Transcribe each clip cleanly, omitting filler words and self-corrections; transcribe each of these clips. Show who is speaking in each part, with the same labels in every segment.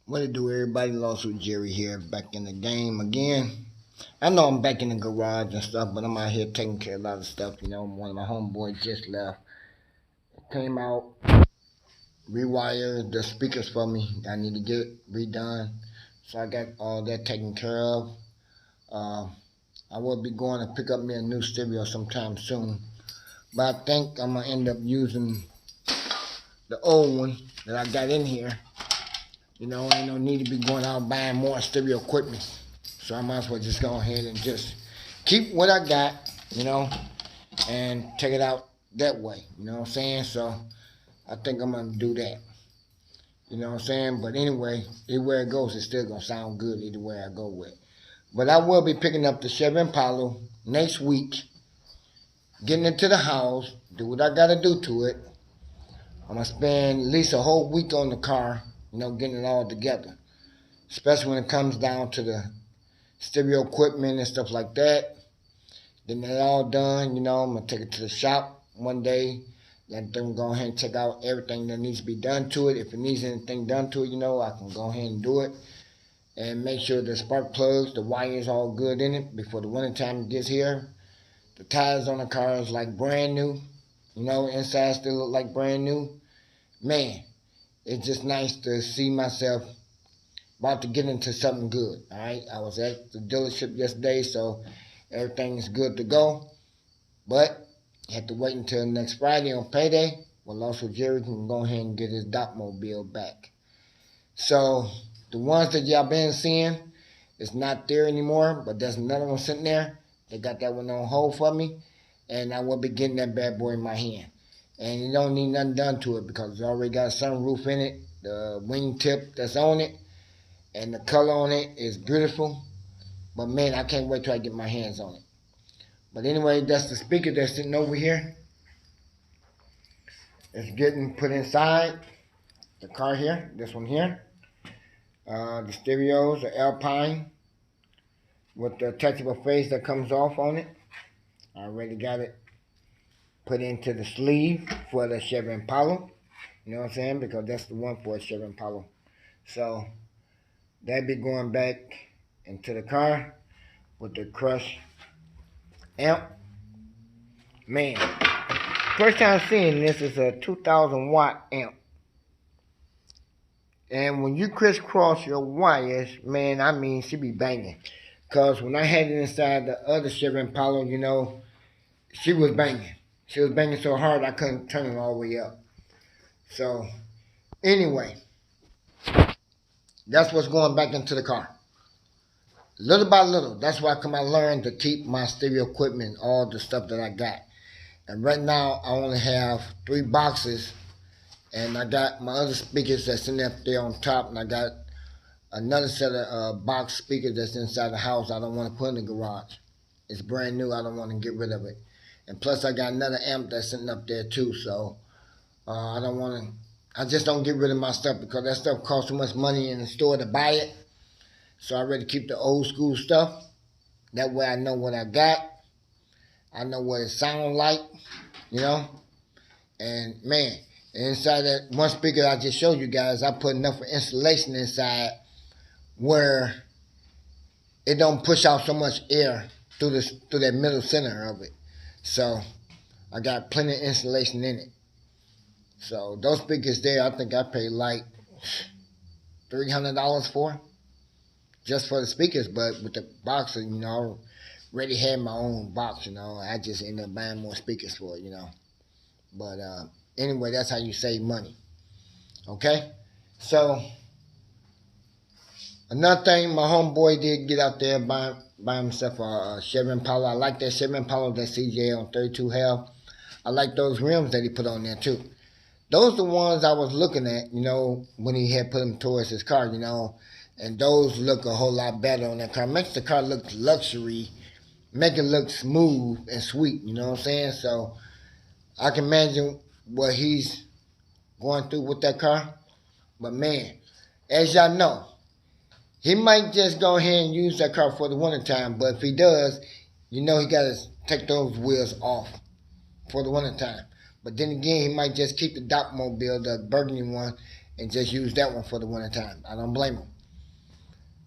Speaker 1: What it do, everybody? Lawsuit Jerry here, back in the game again. I know I'm back in the garage and stuff, but I'm out here taking care of a lot of stuff. One of my homeboys just left. Came out, rewired the speakers for me. I need to get redone. So I got all that taken care of. Uh, I will be going to pick up me a new stereo sometime soon. But I think I'm going to end up using the old one that I got in here. Ain't no need to be going out buying more stereo equipment. So I might as well just go ahead and just keep what I got, and take it out that way. You know what I'm saying? So I think I'm going to do that. You know what I'm saying? But anyway, everywhere it goes, it's still going to sound good either way I go with. But I will be picking up the Chevy Impala next week, getting into the house, do what I got to do to it. I'm going to spend at least a whole week on the car, getting it all together. Especially when it comes down to the stereo equipment and stuff like that. Then they're all done, I'm going to take it to the shop one day. Let them go ahead and check out everything that needs to be done to it. If it needs anything done to it, I can go ahead and do it. And make sure the spark plugs, the wires all good in it before the winter time gets here. The tires on the car is like brand new. Inside still look like brand new. Man, it's just nice to see myself about to get into something good. All right, I was at the dealership yesterday, so everything is good to go. But you have to wait until next Friday on payday. Well, also Jerry can go ahead and get his Dotmobile back. So the ones that y'all been seeing is not there anymore, but there's another one sitting there. They got that one on hold for me, and I will be getting that bad boy in my hand. And you don't need nothing done to it because it's already got a sunroof in it, the wing tip that's on it, and the color on it is beautiful. But man, I can't wait till I get my hands on it. But anyway, that's the speaker that's sitting over here. It's getting put inside the car here, this one here. The stereos, the Alpine, with the attachable face that comes off on it. I already got it put into the sleeve for the Chevy Impala. You know what I'm saying? Because that's the one for a Chevy Impala. So that'd be going back into the car with the Crush amp. Man, first time seeing this is a 2,000 watt amp. And when you crisscross your wires, man, I mean, she be banging. Because when I had it inside the other Chevy Impala, she was banging. She was banging so hard I couldn't turn it all the way up. So, anyway, that's what's going back into the car. Little by little, that's why I learned to keep my stereo equipment, all the stuff that I got. And right now, I only have 3 boxes. And I got my other speakers that's in there on top. And I got another set of box speakers that's inside the house I don't want to put in the garage. It's brand new. I don't want to get rid of it. And plus, I got another amp that's sitting up there too. So I don't want to. I just don't get rid of my stuff because that stuff costs too much money in the store to buy it. So I rather keep the old school stuff. That way I know what I got. I know what it sounds like, And man, inside that one speaker I just showed you guys, I put enough for insulation inside where it don't push out so much air through that middle center of it. So I got plenty of insulation in it. So those speakers there, I think I paid like $300 for, just for the speakers. But with the box, I already had my own box. I just ended up buying more speakers for it. But anyway, that's how you save money. Okay, so another thing, my homeboy did get out there buy himself a Chevy Impala. I like that Chevy Impala that CJ on 32 have. I like those rims that he put on there too. Those are the ones I was looking at, when he had put them towards his car, and those look a whole lot better on that car. Makes the car look luxury, make it look smooth and sweet, you know what I'm saying? So I can imagine what he's going through with that car. But man, as y'all know, he might just go ahead and use that car for the wintertime. But if he does, he got to take those wheels off for the wintertime. But then again, he might just keep the Dotmobile, the burgundy one, and just use that one for the winter time. I don't blame them.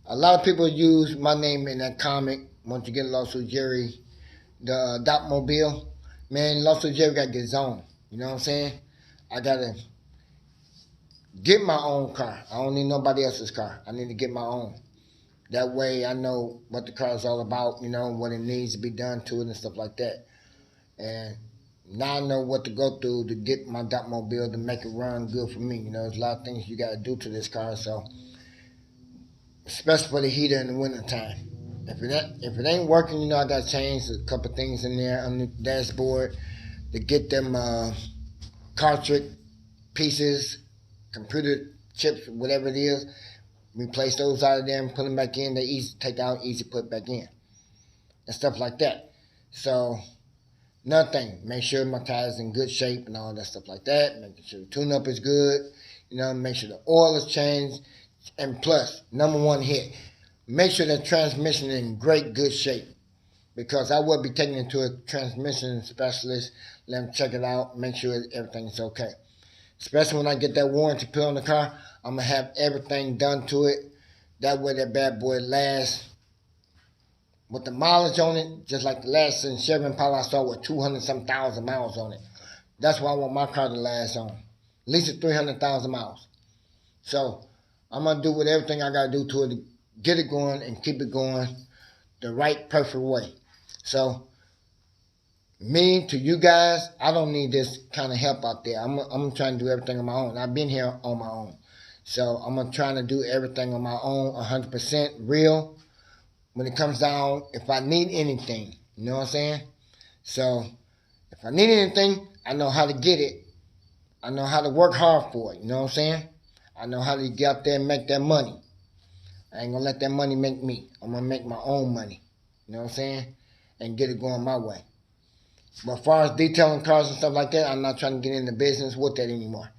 Speaker 1: A lot of people use my name in that comic. Once you get Lawsuit Jerry, the Dot Mobile, man, Lawsuit Jerry got to get his own. You know what I'm saying? I got to get my own car. I don't need nobody else's car. I need to get my own. That way I know what the car is all about, you know, what it needs to be done to it and stuff like that. And now I know what to go through to get my Dot Mobile to make it run good for me. You know, there's a lot of things you got to do to this car, so especially for the heater in the winter time. If it ain't working, you know, I got to change a couple things in there on the dashboard to get them cartridge pieces, computer chips, whatever it is. Replace those out of there and put them back in. They're easy to take out, easy to put back in, and stuff like that. So another thing, make sure my tire's in good shape and all that stuff like that. Making sure the tune-up is good. You know, make sure the oil is changed. And plus, number one hit, make sure the transmission is in great, good shape. Because I will be taking it to a transmission specialist, let them check it out, make sure everything's okay. Especially when I get that warranty put on the car, I'm going to have everything done to it. That way that bad boy lasts with the mileage on it, just like the last Chevy Impala I saw with 200-some thousand miles on it. That's why I want my car to last on. At least 300,000 miles. So I'm going to do with everything I got to do to it to get it going and keep it going the right, perfect way. So, me to you guys, I don't need this kind of help out there. I'm trying to do everything on my own. I've been here on my own. So, I'm trying to do everything on my own, 100% real. When it comes down, if I need anything, you know what I'm saying? So, if I need anything, I know how to get it. I know how to work hard for it, you know what I'm saying? I know how to get out there and make that money. I ain't gonna let that money make me. I'm gonna make my own money. You know what I'm saying? And get it going my way. But as far as detailing cars and stuff like that, I'm not trying to get into business with that anymore.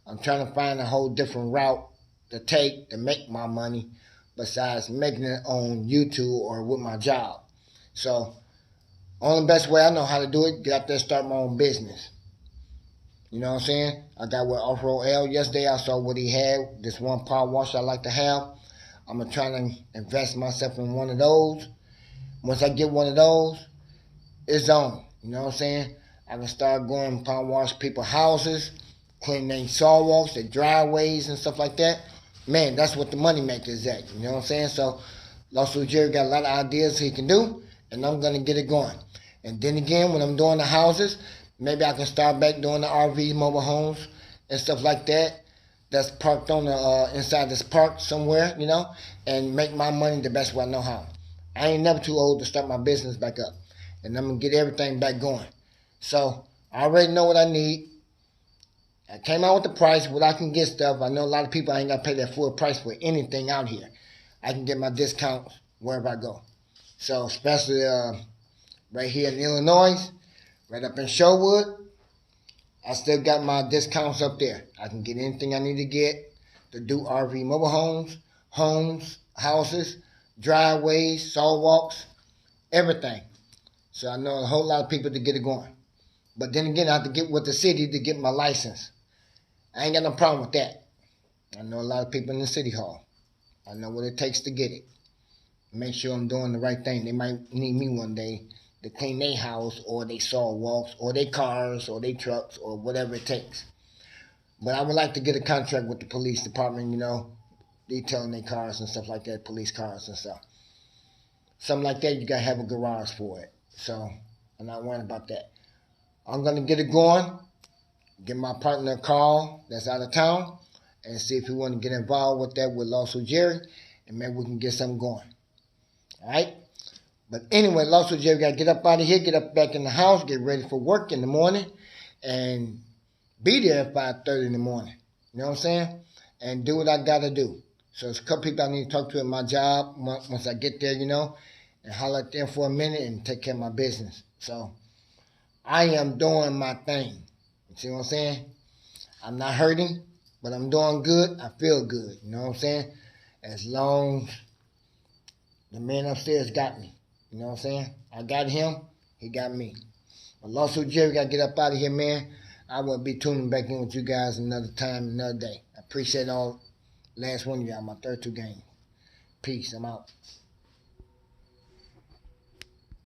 Speaker 1: I'm trying to find a whole different route to take to make my money besides making it on YouTube or with my job. So, only best way I know how to do it, get out there and start my own business. You know what I'm saying? I got with Off-Road L yesterday. I saw what he had, this one power washer I like to have. I'm going to try to invest myself in one of those. Once I get one of those, it's on. You know what I'm saying? I can start going and power wash people's houses, clean their sidewalks, their driveways and stuff like that. Man, that's what the money maker is at. You know what I'm saying? So, Lawsuit Jerry got a lot of ideas he can do, and I'm going to get it going. And then again, when I'm doing the houses, maybe I can start back doing the RV mobile homes and stuff like that. That's parked on the inside this park somewhere, you know, and make my money the best way I know how. I ain't never too old to start my business back up, and I'm gonna get everything back going. So I already know what I need. I came out with the price, what I can get stuff. I know a lot of people ain't gotta pay that full price for anything out here. I can get my discounts wherever I go. So especially right here in Illinois, right up in Sherwood, I still got my discounts up there. I can get anything I need to get to do RV mobile homes, houses, driveways, sidewalks, everything. So I know a whole lot of people to get it going. But then again, I have to get with the city to get my license. I ain't got no problem with that. I know a lot of people in the city hall. I know what it takes to get it. Make sure I'm doing the right thing. They might need me one day to clean their house or their sidewalks or their cars or their trucks or whatever it takes. But I would like to get a contract with the police department, you know, detailing their cars and stuff like that, police cars and stuff. Something like that, you got to have a garage for it. So I'm not worrying about that. I'm going to get it going, give my partner a call that's out of town, and see if he want to get involved with that with Lawsuit Jerry, and maybe we can get something going. All right? But anyway, Lawsuit Jerry got to get up out of here, get up back in the house, get ready for work in the morning, and be there at 5:30 in the morning. You know what I'm saying? And do what I got to do. So there's a couple people I need to talk to at my job once I get there, you know, and holler at them for a minute and take care of my business. So I am doing my thing. You see what I'm saying? I'm not hurting, but I'm doing good. I feel good. You know what I'm saying? As long as the man upstairs got me. You know what I'm saying? I got him. He got me. But Lawsuit Jerry got to get up out of here, man. I will be tuning back in with you guys another time, another day. I Appreciate all last one of y'all, my 32 game. Peace. I'm out.